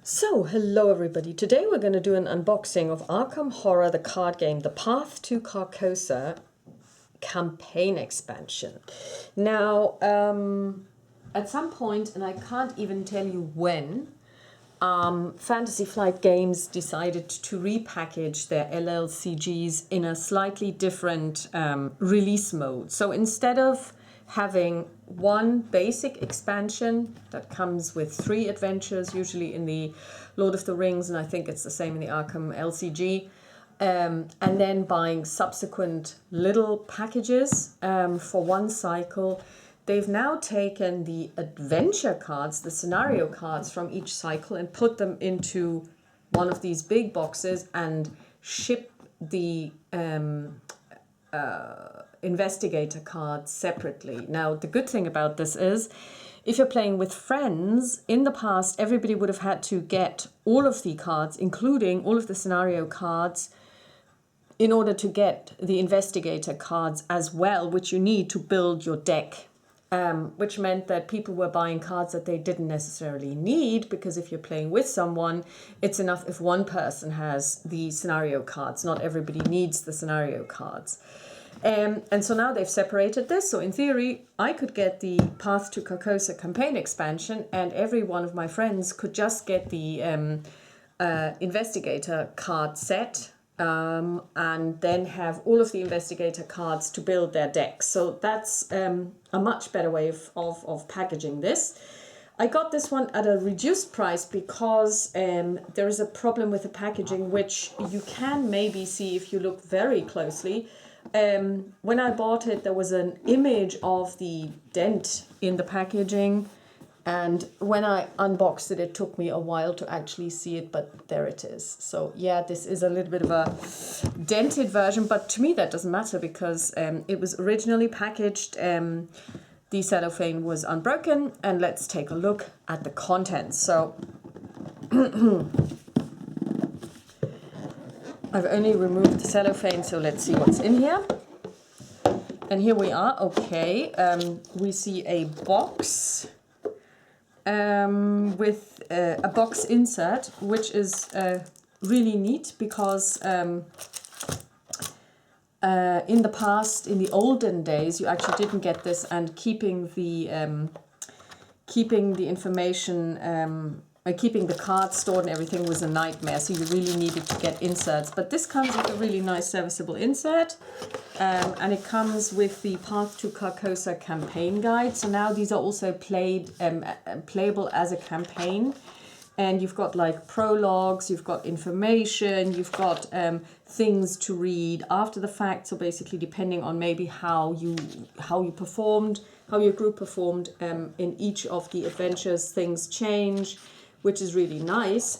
So, hello everybody. Today we're going to do an unboxing of Arkham Horror, the card game, The Path to Carcosa campaign expansion. Now, at some point, and I can't even tell you when, Fantasy Flight Games decided to repackage their LLCGs in a slightly different release mode. So instead of having one basic expansion that comes with 3 adventures, usually in the Lord of the Rings, and I think it's the same in the Arkham LCG, and then buying subsequent little packages for one cycle, they've now taken the adventure cards, the scenario cards from each cycle, and put them into one of these big boxes and ship the investigator cards separately. Now, the good thing about this is, if you're playing with friends, in the past, everybody would have had to get all of the cards, including all of the scenario cards, in order to get the investigator cards as well, which you need to build your deck. Which meant that people were buying cards that they didn't necessarily need, because if you're playing with someone, it's enough if one person has the scenario cards. Not everybody needs the scenario cards. And so now they've separated this. So in theory, I could get the Path to Carcosa campaign expansion, and every one of my friends could just get the investigator card set, and then have all of the investigator cards to build their decks. So that's a much better way of packaging this. I got this one at a reduced price because there is a problem with the packaging, which you can maybe see if you look very closely. When I bought it, there was an image of the dent in the packaging, and when I unboxed it, it took me a while to actually see it, but there it is. So yeah, this is a little bit of a dented version, but to me that doesn't matter because it was originally packaged. The cellophane was unbroken, and let's take a look at the contents. So I've only removed the cellophane, so let's see what's in here. And here we are. Okay, we see a box with a box insert, which is really neat because in the past, in the olden days, you actually didn't get this, and keeping the information, keeping the cards stored and everything was a nightmare. So you really needed to get inserts. But this comes with a really nice serviceable insert, and it comes with the Path to Carcosa campaign guide. So now these are also playable as a campaign. And you've got like prologues, you've got information, you've got things to read after the fact. So basically, depending on maybe how you performed, how your group performed in each of the adventures, things change, which is really nice.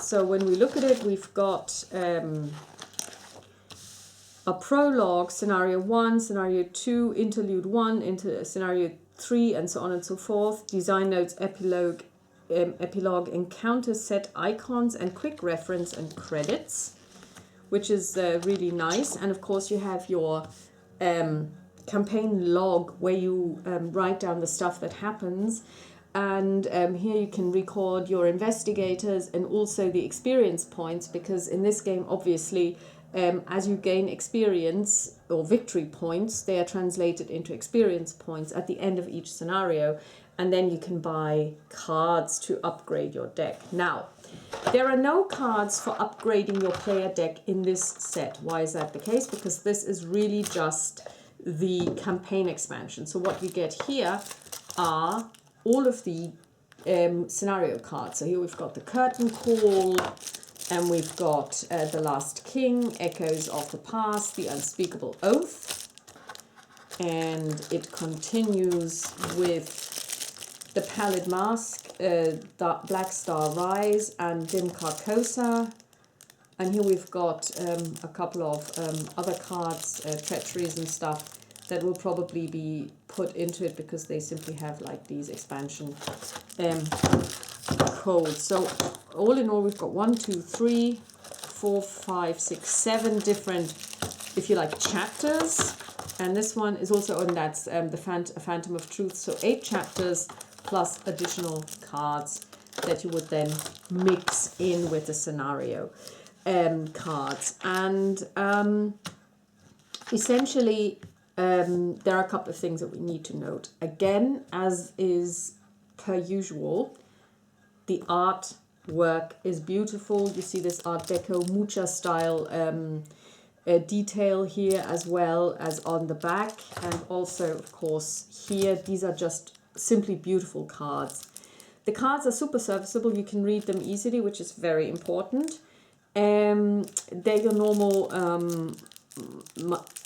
So when we look at it, we've got a prologue, scenario 1, scenario 2, interlude 1, into scenario 3, and so on and so forth. Design notes, epilogue, encounter set icons, and quick reference and credits, which is really nice. And of course you have your campaign log where you write down the stuff that happens, and here you can record your investigators and also the experience points, because in this game obviously as you gain experience or victory points, they are translated into experience points at the end of each scenario. And then you can buy cards to upgrade your deck. Now, there are no cards for upgrading your player deck in this set. Why is that the case? Because this is really just the campaign expansion. So what you get here are all of the scenario cards. So here we've got the Curtain Call, and we've got the Last King, Echoes of the Past, the Unspeakable Oath. And it continues with the Pallid Mask, Black Star Rise, and Dim Carcosa. And here we've got a couple of other cards, treacheries and stuff, that will probably be put into it because they simply have like these expansion codes. So all in all, we've got 1, 2, 3, 4, 5, 6, 7 different, if you like, chapters. And this one is also, and that's the Phantom of Truth. So 8 chapters plus additional cards that you would then mix in with the scenario cards. And essentially, there are a couple of things that we need to note. Again, as is per usual, the artwork is beautiful. You see this Art Deco Mucha style detail here, as well as on the back, and also of course here. These are just simply beautiful cards. The cards are super serviceable. You can read them easily, which is very important. They're your normal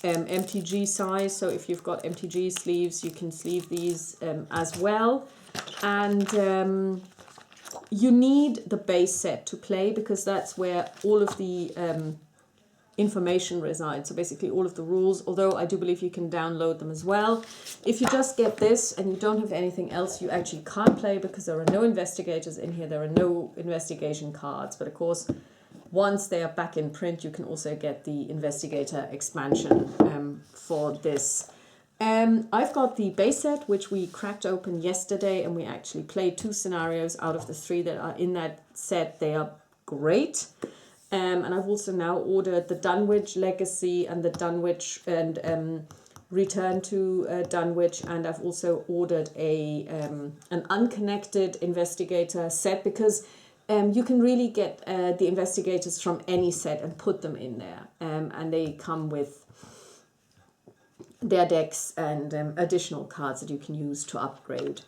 MTG size, so if you've got MTG sleeves, you can sleeve these as well. And you need the base set to play, because that's where all of the information resides. So basically all of the rules, although I do believe you can download them as well. If you just get this and you don't have anything else, you actually can't play, because there are no investigators in here. There are no investigation cards. But of course, once they are back in print, you can also get the investigator expansion for this. I've got the base set, which we cracked open yesterday, and we actually played 2 scenarios out of the 3 that are in that set. They are great. And I've also now ordered the Dunwich Legacy and the Dunwich and Return to Dunwich, and I've also ordered an unconnected investigator set, because you can really get the investigators from any set and put them in there, and they come with their decks and additional cards that you can use to upgrade.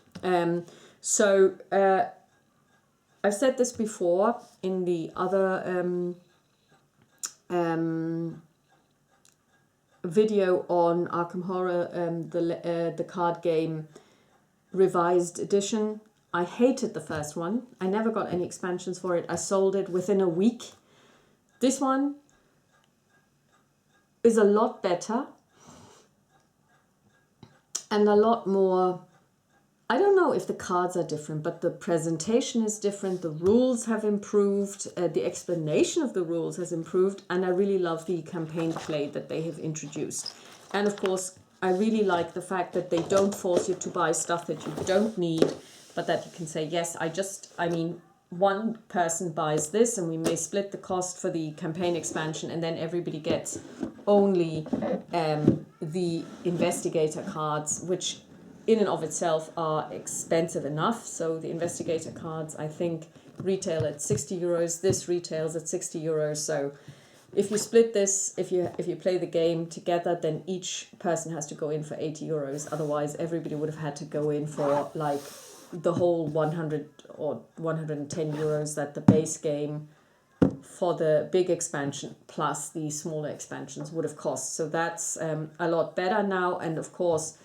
So I've said this before in the other video on Arkham Horror, the card game revised edition. I hated the first one. I never got any expansions for it. I sold it within a week. This one is a lot better and a lot more. I don't know if the cards are different, but the presentation is different. The rules have improved. The explanation of the rules has improved. And I really love the campaign play that they have introduced. And of course, I really like the fact that they don't force you to buy stuff that you don't need, but that you can say, yes, I mean, one person buys this and we may split the cost for the campaign expansion, and then everybody gets only the investigator cards, which in and of itself are expensive enough. So the investigator cards, I think, retail at 60 euros. This retails at 60 euros. So if you split this, if you play the game together, then each person has to go in for 80 euros. Otherwise, everybody would have had to go in for like the whole 100 or 110 euros that the base game for the big expansion plus the smaller expansions would have cost. So that's a lot better now. And of course,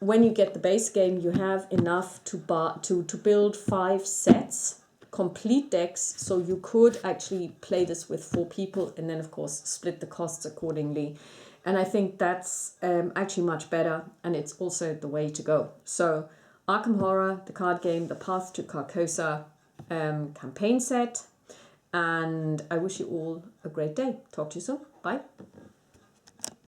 when you get the base game, you have enough to build 5 sets, complete decks, so you could actually play this with 4 people, and then of course split the costs accordingly. And I think that's actually much better, and it's also the way to go. So Arkham Horror, the card game, the Path to Carcosa campaign set, and I wish you all a great day. Talk to you soon. Bye.